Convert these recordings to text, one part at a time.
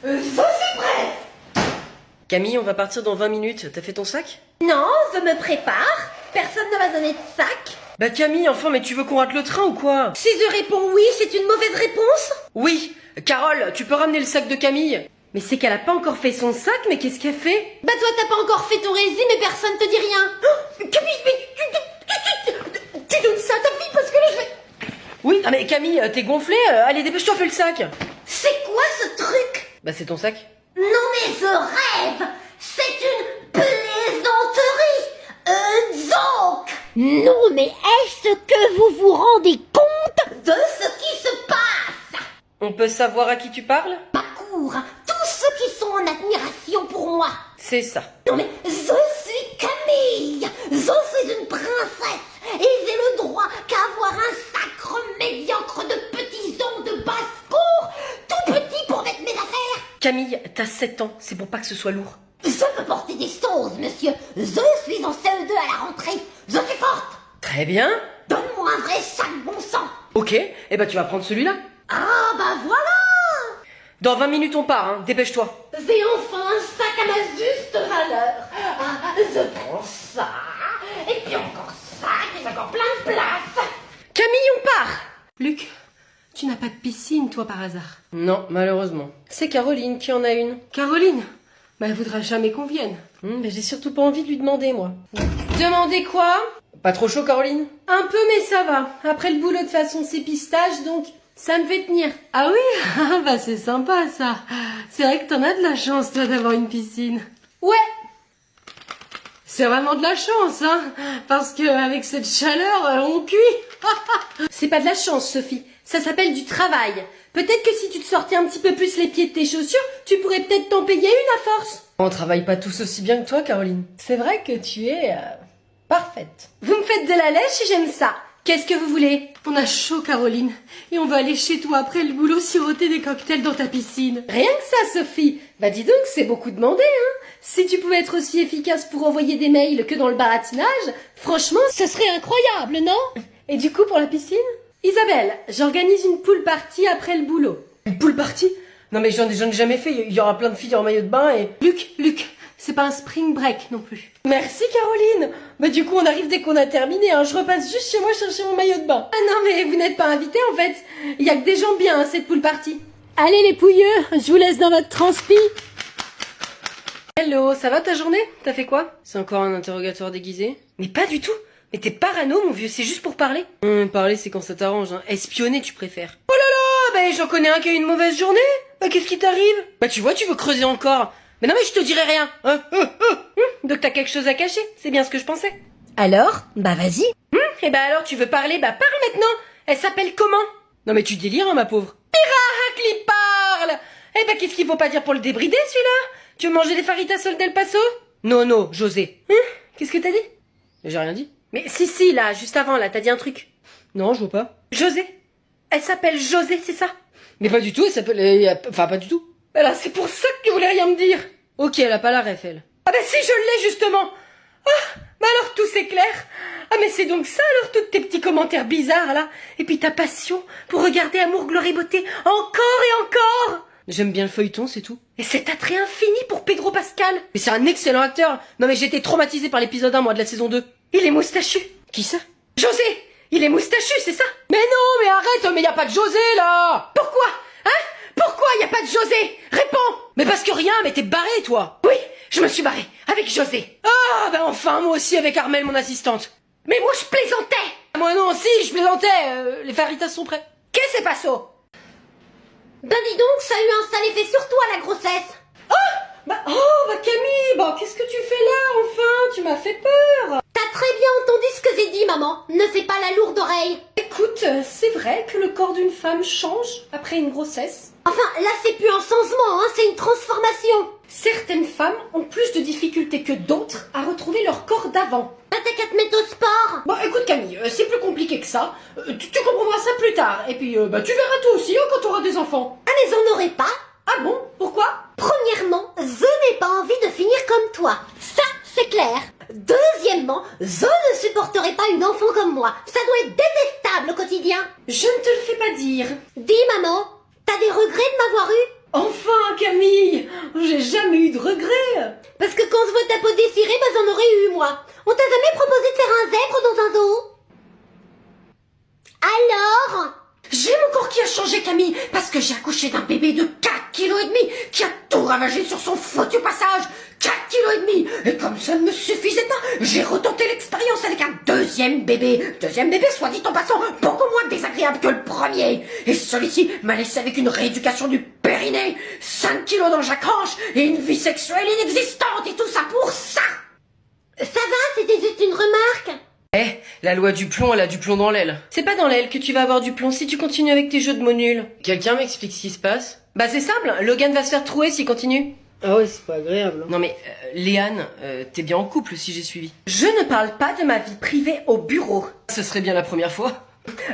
Je suis prête. Camille, on va partir dans 20 minutes. T'as fait ton sac? Non, je me prépare. Personne ne m'a donné de sac. Bah Camille, enfin, mais tu veux qu'on rate le train ou quoi? Si je réponds oui, c'est une mauvaise réponse? Oui. Carole, tu peux ramener le sac de Camille? Mais c'est qu'elle a pas encore fait son sac, mais qu'est-ce qu'elle fait? Bah toi t'as pas encore fait ton résumé mais personne te dit rien. Oh, Camille, mais tu donnes ça à ta fille parce que là je vais... Oui, ah mais Camille, t'es gonflée? Allez, dépêche-toi, fais le sac. C'est quoi ce truc? Bah c'est ton sac. Non mais je rêve. C'est une plaisanterie. Donc. Non mais est-ce que vous vous rendez compte de ce qui se passe? On peut savoir à qui tu parles? Ma cour, tous ceux qui sont en admiration pour moi. C'est ça. Non mais je suis Camille, je suis une princesse et j'ai le droit qu'à avoir un sacre médiocre de petits ongles de basse-cour, tout petit pour mettre mes affaires. Camille, t'as 7 ans, c'est pour pas que ce soit lourd. Je peux porter des choses, monsieur. Je suis en CE2 à la rentrée. Je suis forte. Très bien. Donne-moi un vrai sac, bon sang. Ok, et bah tu vas prendre celui-là. Ah bah voilà. Dans 20 minutes on part, hein, dépêche-toi. J'ai enfin un sac à ma juste valeur. Ah, je prends ça, et puis encore ça, et j'ai encore plein de place. Camille, on part. Luc, tu n'as pas de piscine, toi, par hasard? Non, malheureusement. C'est Caroline qui en a une. Caroline? Bah, elle voudra jamais qu'on vienne. Mais j'ai surtout pas envie de lui demander, moi. Demander quoi? Pas trop chaud, Caroline? Un peu, mais ça va. Après le boulot, de façon, c'est pistage, donc ça me fait tenir. Ah oui? Ah bah, c'est sympa, ça. C'est vrai que t'en as de la chance, toi, d'avoir une piscine. Ouais. C'est vraiment de la chance, hein. Parce que avec cette chaleur, on cuit. C'est pas de la chance, Sophie. Ça s'appelle du travail. Peut-être que si tu te sortais un petit peu plus les pieds de tes chaussures, tu pourrais peut-être t'en payer une à force. On travaille pas tous aussi bien que toi, Caroline. C'est vrai que tu es parfaite. Vous me faites de la lèche et j'aime ça. Qu'est-ce que vous voulez? On a chaud, Caroline. Et on va aller chez toi après le boulot siroter des cocktails dans ta piscine. Rien que ça, Sophie. Bah dis donc, c'est beaucoup demandé, hein. Si tu pouvais être aussi efficace pour envoyer des mails que dans le baratinage, franchement, ce serait incroyable, non? Et du coup, pour la piscine? Isabelle, j'organise une pool party après le boulot. Une pool party? Non mais j'en ai jamais fait, il y aura plein de filles en maillot de bain et... Luc, c'est pas un spring break non plus. Merci Caroline. Bah du coup on arrive dès qu'on a terminé, hein. Je repasse juste chez moi chercher mon maillot de bain. Ah non mais vous n'êtes pas invités en fait. Il y a que des gens bien, cette pool party. Allez les pouilleux, je vous laisse dans votre transpi. Hello, ça va ta journée? T'as fait quoi? C'est encore un interrogatoire déguisé? Mais pas du tout. Mais t'es parano mon vieux, c'est juste pour parler. Parler c'est quand ça t'arrange, hein. Espionner tu préfères. Oh là là, bah j'en connais un qui a eu une mauvaise journée. Bah qu'est-ce qui t'arrive? Bah tu vois, tu veux creuser encore. Mais non mais je te dirai rien. Donc t'as quelque chose à cacher, c'est bien ce que je pensais. Alors? Bah vas-y. Et bah alors tu veux parler? Bah parle maintenant. Elle s'appelle comment? Non mais tu délires hein ma pauvre. Pirahacli parle. Eh bah qu'est-ce qu'il faut pas dire pour le débrider celui-là? Tu veux manger des faritas sol del Paso? Non, José. Qu'est-ce que t'as dit? J'ai rien dit. Mais si, là, juste avant, là, t'as dit un truc. Non, je vois pas. José. Elle s'appelle José, c'est ça? Mais pas du tout, elle s'appelle... Enfin, pas du tout. Alors, c'est pour ça que tu voulais rien me dire. Ok, elle a pas la ref, elle. Ah bah si, je l'ai, justement. Ah, bah alors tout c'est clair. Ah mais c'est donc ça, alors, tous tes petits commentaires bizarres, là. Et puis ta passion pour regarder Amour, Gloire et Beauté encore et encore. J'aime bien le feuilleton, c'est tout. Et cet attrait infini pour Pedro Pascal. Mais c'est un excellent acteur. Non mais j'ai été traumatisée par l'épisode 1, moi, de la saison 2. Il est moustachu. Qui ça? José. Il est moustachu, c'est ça? Mais non, mais arrête, mais y a pas de José, là. Pourquoi? Hein? Pourquoi y a pas de José? Réponds. Mais parce que rien, mais t'es barré, toi. Oui, je me suis barré. Avec José. Ah, bah enfin, moi aussi avec Armelle, mon assistante. Mais moi, je plaisantais. Moi non, si, je plaisantais. Les faritas sont prêts. Qu'est-ce que c'est pas ça? Ben dis donc, ça a eu un sale effet sur toi la grossesse. Bah Camille, bah qu'est-ce que tu fais là, enfin? Tu m'as fait peur. T'as très bien entendu ce que j'ai dit, maman. Ne fais pas la lourde oreille. Écoute, c'est vrai que le corps d'une femme change après une grossesse. Enfin, là c'est plus un changement, hein, c'est une transformation. Certaines femmes ont plus de difficultés que d'autres à retrouver leur corps d'avant. T'as qu'à te mettre au sport. Bon, écoute Camille, c'est plus compliqué que ça. Tu comprendras ça plus tard. Et puis, tu verras toi aussi hein, quand tu auras des enfants. Ah mais j'en aurais pas. Ah bon? Pourquoi? Premièrement, je n'ai pas envie de finir comme toi. Ça, c'est clair. Deuxièmement, je ne supporterai pas une enfant comme moi. Ça doit être détestable au quotidien. Je ne te le fais pas dire. Dis, maman, t'as des regrets de m'avoir eu? Enfin, Camille! J'ai jamais eu de regrets! Parce que quand on se voit ta peau déchirée, bah j'en aurais eu, moi. On t'a jamais proposé de faire un zèbre dans un zoo? Alors? J'ai mon corps qui a changé, Camille, parce que j'ai accouché d'un bébé de 4,5 kg qui a tout ravagé sur son foutu passage. 4,5 kg. Et comme ça ne me suffisait pas, j'ai retenté l'expérience avec un deuxième bébé. Deuxième bébé, soit dit en passant, beaucoup moins désagréable que le premier. Et celui-ci m'a laissé avec une rééducation du périnée, 5 kilos dans chaque hanche et une vie sexuelle inexistante. Et tout ça pour ça. Ça va, c'était juste une remarque. Eh, la loi du plomb, elle a du plomb dans l'aile. C'est pas dans l'aile que tu vas avoir du plomb si tu continues avec tes jeux de mots nuls. Quelqu'un m'explique ce qui se passe? Bah c'est simple, Logan va se faire trouer s'il continue. Ah ouais, c'est pas agréable. Non mais, Léane, t'es bien en couple si j'ai suivi. Je ne parle pas de ma vie privée au bureau. Ce serait bien la première fois.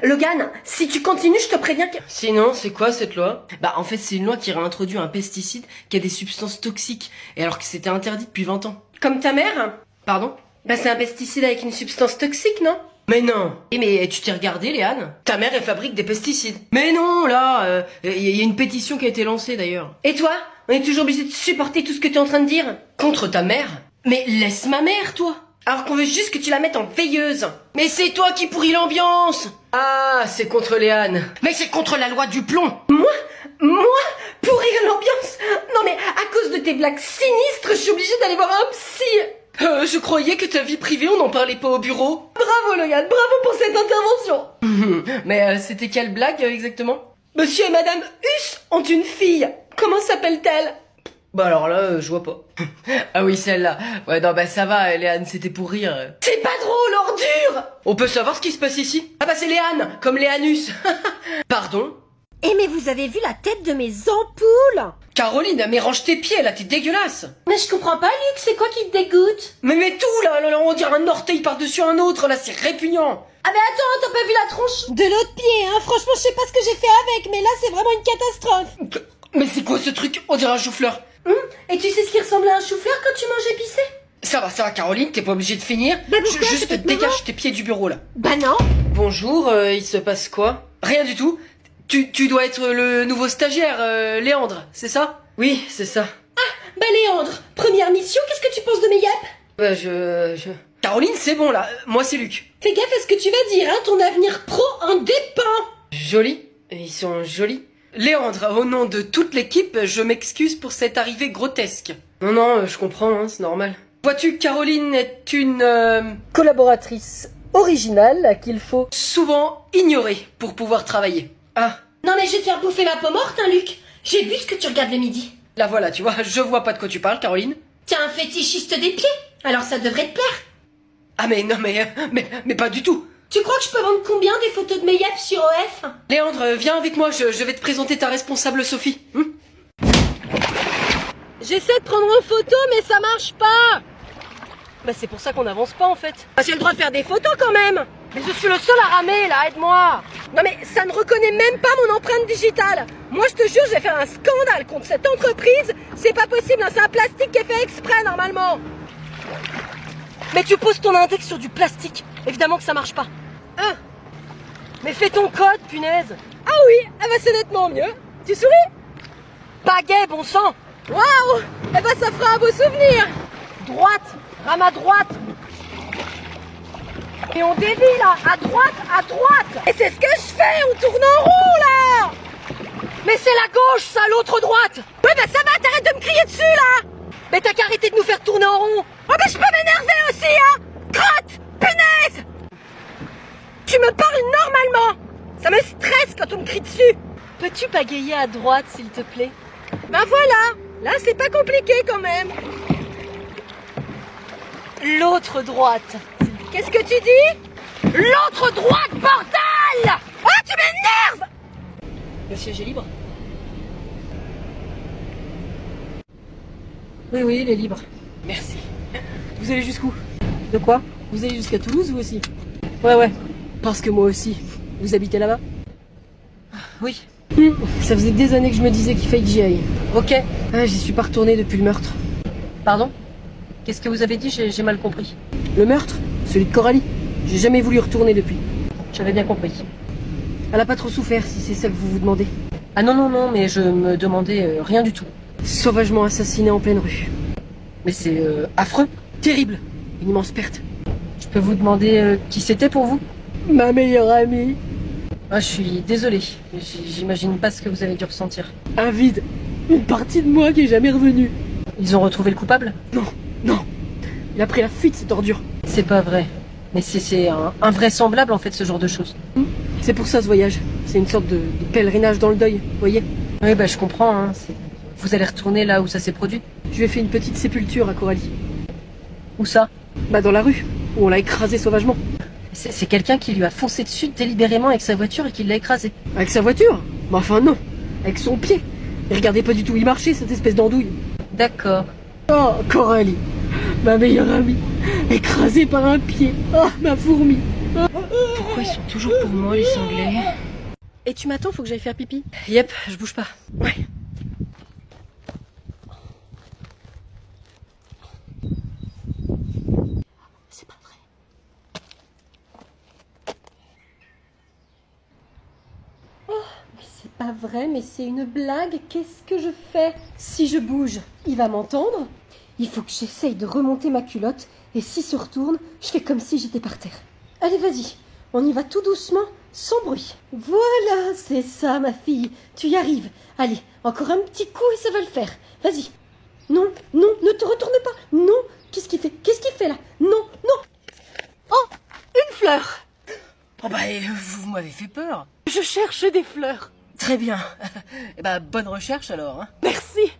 Logan, si tu continues, je te préviens que... Sinon, c'est quoi cette loi? Bah en fait c'est une loi qui réintroduit un pesticide qui a des substances toxiques, et alors que c'était interdit depuis 20 ans. Comme ta mère? Pardon? Bah c'est un pesticide avec une substance toxique, non? Mais non. Eh mais tu t'es regardé, Léane? Ta mère, elle fabrique des pesticides. Mais non, là, y a une pétition qui a été lancée d'ailleurs. Et toi? On est toujours obligé de supporter tout ce que tu es en train de dire? Contre ta mère? Mais laisse ma mère, toi. Alors qu'on veut juste que tu la mettes en veilleuse. Mais c'est toi qui pourris l'ambiance. Ah, c'est contre Léane. Mais c'est contre la loi du plomb. Moi? Pourrir l'ambiance? Non mais à cause de tes blagues sinistres, je suis obligée d'aller voir un psy. Je croyais que ta vie privée, on n'en parlait pas au bureau. Bravo Logan, bravo pour cette intervention. Mais c'était quelle blague exactement? Monsieur et Madame Huss ont une fille. Comment s'appelle-t-elle? Bah alors là, je vois pas. Ah oui, celle-là. Ouais, non, bah ça va, Léane, c'était pour rire. C'est pas drôle, ordure. On peut savoir ce qui se passe ici? Ah bah c'est Léane, comme Léanus. Pardon? Eh mais vous avez vu la tête de mes ampoules? Caroline, mais range tes pieds, là, t'es dégueulasse. Mais je comprends pas, Luc, c'est quoi qui te dégoûte? Mais tout, là, on dirait un orteil par-dessus un autre, là, c'est répugnant. Ah mais attends, t'as pas vu la tronche? De l'autre pied, hein. Franchement, je sais pas ce que j'ai fait avec, mais là, c'est vraiment une catastrophe. Mais c'est quoi ce truc? On dirait un chou-fleur. Et tu sais ce qui ressemble à un chou-fleur quand tu manges épicé? Ça va, Caroline, t'es pas obligée de finir. Bah pourquoi? Juste C'est dégage tes pieds du bureau, là. Bah non. Bonjour, il se passe quoi? Rien du tout. Tu dois être le nouveau stagiaire, Léandre, c'est ça? Oui, c'est ça. Bah Léandre, première mission, qu'est-ce que tu penses de mes yaps? Bah Caroline, c'est bon, là. Moi, c'est Luc. Fais gaffe à ce que tu vas dire, hein, ton avenir pro en dépend. Joli. Ils sont jolis. Léandre, au nom de toute l'équipe, je m'excuse pour cette arrivée grotesque. Non, je comprends, hein, c'est normal. Vois-tu, Caroline est une Collaboratrice originale qu'il faut... souvent ignorée pour pouvoir travailler. Ah, Non mais je vais te faire bouffer ma peau morte, hein, Luc. J'ai vu ce que tu regardes le midi. là voilà, tu vois, je vois pas de quoi tu parles, Caroline. T'es un fétichiste des pieds, alors ça devrait te plaire. Ah mais non, mais pas du tout. Tu crois que je peux vendre combien des photos de mes yaps sur OF? Léandre, viens avec moi, je vais te présenter ta responsable Sophie. J'essaie de prendre une photo, mais ça marche pas. Bah c'est pour ça qu'on n'avance pas en fait. Bah j'ai le droit de faire des photos quand même. Mais je suis le seul à ramer là, aide-moi. Non mais ça ne reconnaît même pas mon empreinte digitale. Moi je te jure, je vais faire un scandale contre cette entreprise. C'est pas possible, hein, c'est un plastique qui est fait exprès normalement. Mais tu poses ton index sur du plastique. Évidemment que ça marche pas. Hein? Mais fais ton code, punaise. Ah oui, eh ben c'est nettement mieux. Tu souris? Pas gay, bon sang. Waouh! Eh ben ça fera un beau souvenir. Droite, rame à droite. Et on dévie là, à droite. Et c'est ce que je fais, on tourne en rond là. Mais c'est la gauche, ça, l'autre droite. Ouais bah ça va, t'arrêtes de me crier dessus là. Mais t'as qu'à arrêter de nous faire tourner en rond. Oh bah je peux m'énerver aussi, hein. Crotte, punaise. Tu me parles normalement. Ça me stresse quand on me crie dessus. Peux-tu pagayer à droite, s'il te plaît? Ben voilà. Là, c'est pas compliqué quand même. L'autre droite. Qu'est-ce que tu dis? L'autre droite, bordel! Ah, tu m'énerves! Le siège est libre. Oui, il est libre. Merci. Vous allez jusqu'où? De quoi? Vous allez jusqu'à Toulouse, vous aussi? Ouais. Parce que moi aussi. Vous habitez là-bas? Oui. Ça faisait des années que je me disais qu'il fallait que j'y aille. Ok. Ah, j'y suis pas retournée depuis le meurtre. Pardon? Qu'est-ce que vous avez dit? J'ai mal compris. Le meurtre? Celui de Coralie. J'ai jamais voulu y retourner depuis. J'avais bien compris. Elle a pas trop souffert, si c'est ça que vous vous demandez. Ah non, non, non, mais je me demandais rien du tout. Sauvagement assassiné en pleine rue. Mais c'est affreux. Terrible. Une immense perte. Je peux vous demander qui c'était pour vous? Ma meilleure amie. Ah, je suis désolée. J'imagine pas ce que vous avez dû ressentir. Un vide. Une partie de moi qui est jamais revenue. Ils ont retrouvé le coupable? Non, non. Il a pris la fuite, cette ordure. C'est pas vrai. Mais c'est invraisemblable en fait ce genre de choses. C'est pour ça ce voyage. C'est une sorte de pèlerinage dans le deuil, vous voyez. Oui, bah je comprends. Hein. Vous allez retourner là où ça s'est produit? Je lui ai fait une petite sépulture à Coralie. Où ça? Bah dans la rue, où on l'a écrasé sauvagement. C'est quelqu'un qui lui a foncé dessus délibérément avec sa voiture et qui l'a écrasé. Avec sa voiture? Mais enfin non. Avec son pied. Et regardez pas du tout où il marchait, cette espèce d'andouille. D'accord. Oh, Coralie, ma meilleure amie, écrasée par un pied. Oh, ma fourmi. Pourquoi ils sont toujours pour moi les sanglés? Et tu m'attends, faut que j'aille faire pipi. Yep, je bouge pas. Ouais. C'est pas vrai. Oh, mais c'est pas vrai, mais c'est une blague. Qu'est-ce que je fais? Si je bouge, il va m'entendre. Il faut que j'essaye de remonter ma culotte. Et s'il se retourne, je fais comme si j'étais par terre. Allez, vas-y. On y va tout doucement, sans bruit. Voilà, c'est ça, ma fille. Tu y arrives. Allez, encore un petit coup et ça va le faire. Vas-y. Non, non, ne te retourne pas. Non. Qu'est-ce qu'il fait? Qu'est-ce qu'il fait là? Non, non. Oh, une fleur. Oh bah vous m'avez fait peur. Je cherche des fleurs. Très bien. Eh bah bonne recherche alors. Hein. Merci.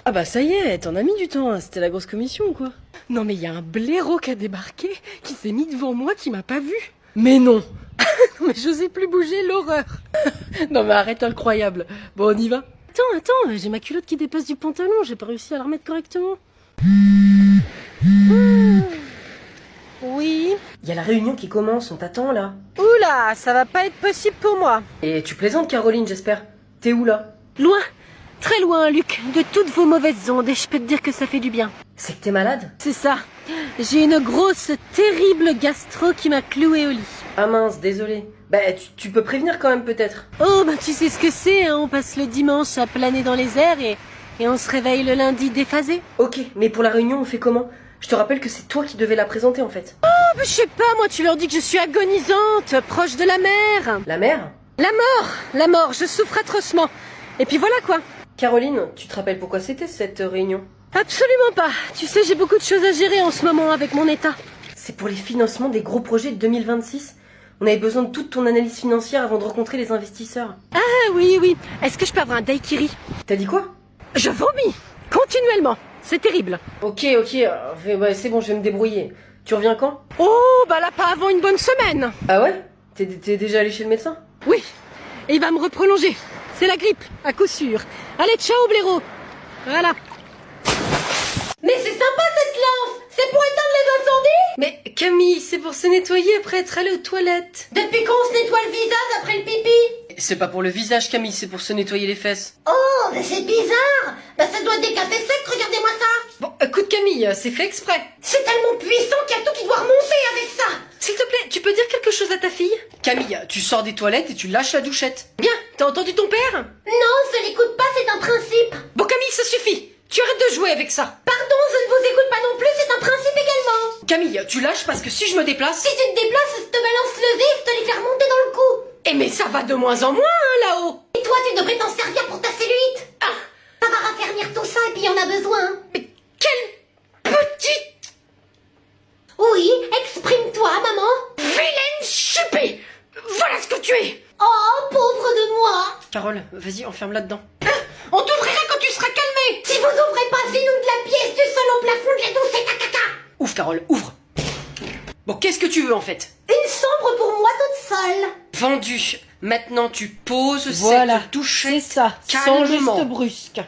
Ah bah ça y est, t'en as mis du temps, hein. C'était la grosse commission ou quoi? Non mais il y a un blaireau qui a débarqué, qui s'est mis devant moi, qui m'a pas vu. Mais non. Mais j'osais plus bouger, l'horreur. Non mais arrête, incroyable. Bon, on y va. Attends, j'ai ma culotte qui dépasse du pantalon, j'ai pas réussi à la remettre correctement. Oui. Il y a la réunion qui commence, on t'attend là. Oula, ça va pas être possible pour moi. Et tu plaisantes Caroline, j'espère. T'es où là? Loin, très loin, Luc, de toutes vos mauvaises ondes, et je peux te dire que ça fait du bien. C'est que t'es malade? C'est ça. J'ai une grosse, terrible gastro qui m'a cloué au lit. Ah mince, désolé. Bah tu peux prévenir quand même peut-être. Oh, bah tu sais ce que c'est, hein, on passe le dimanche à planer dans les airs et on se réveille le lundi déphasé. Ok, mais pour la réunion on fait comment? Je te rappelle que c'est toi qui devais la présenter en fait. Oh, bah je sais pas, moi tu leur dis que je suis agonisante, proche de la mer. La mère? La mort, je souffre atrocement. Et puis voilà quoi. Caroline, tu te rappelles pourquoi c'était cette réunion? Absolument pas. Tu sais, j'ai beaucoup de choses à gérer en ce moment avec mon état. C'est pour les financements des gros projets de 2026. On avait besoin de toute ton analyse financière avant de rencontrer les investisseurs. Ah oui. Est-ce que je peux avoir un daiquiri? T'as dit quoi? Je vomis continuellement. C'est terrible. Ok, ouais, c'est bon, je vais me débrouiller. Tu reviens quand? Oh, bah là, pas avant une bonne semaine. Ah ouais? T'es déjà allé chez le médecin? Oui, et il va me reprolonger. C'est la grippe, à coup sûr. Allez, ciao, blaireau. Voilà. Mais c'est sympa cette lampe. C'est pour éteindre les incendies. Mais Camille, c'est pour se nettoyer après être allée aux toilettes. Depuis quand on se nettoie le visage après le pipi? C'est pas pour le visage, Camille, c'est pour se nettoyer les fesses. Oh, mais c'est bizarre. Bah ça doit être des cafés secs, regardez-moi ça. Bon, écoute Camille, c'est fait exprès. C'est tellement puissant qu'il y a tout qui doit remonter avec ça. S'il te plaît, tu peux dire quelque chose à ta fille? Camille, tu sors des toilettes et tu lâches la douchette. Bien, t'as entendu ton père? Non, ça l'écoute pas, c'est un principe. Bon Camille, ça suffit. Tu arrêtes de jouer avec ça. Pardon, je ne vous écoute pas non plus, c'est un principe également. Camille, tu lâches parce que si je me déplace... Si tu te déplaces, je te balance le vif, je te les fais remonter dans le cou. Eh mais ça va de moins en moins, hein, là-haut. Et toi, tu devrais t'en servir pour ta cellulite. Ah, ça va raffermir tout ça et puis il y en a besoin. Mais quelle petite... Oui, exprime-toi, maman. vilaine chupée. Voilà ce que tu es. Oh, pauvre de moi. Carole, vas-y, enferme là-dedans. On t'ouvrira quand tu seras calmé. Si vous ouvrez pas, c'est nous de la pièce du sol au plafond de la douce et ta caca. Ouvre, Carole, ouvre. Bon, qu'est-ce que tu veux en fait? Une chambre pour moi toute seule. Vendu. Maintenant, tu poses Voilà, cette douchette c'est ça, sans calmement. geste brusque.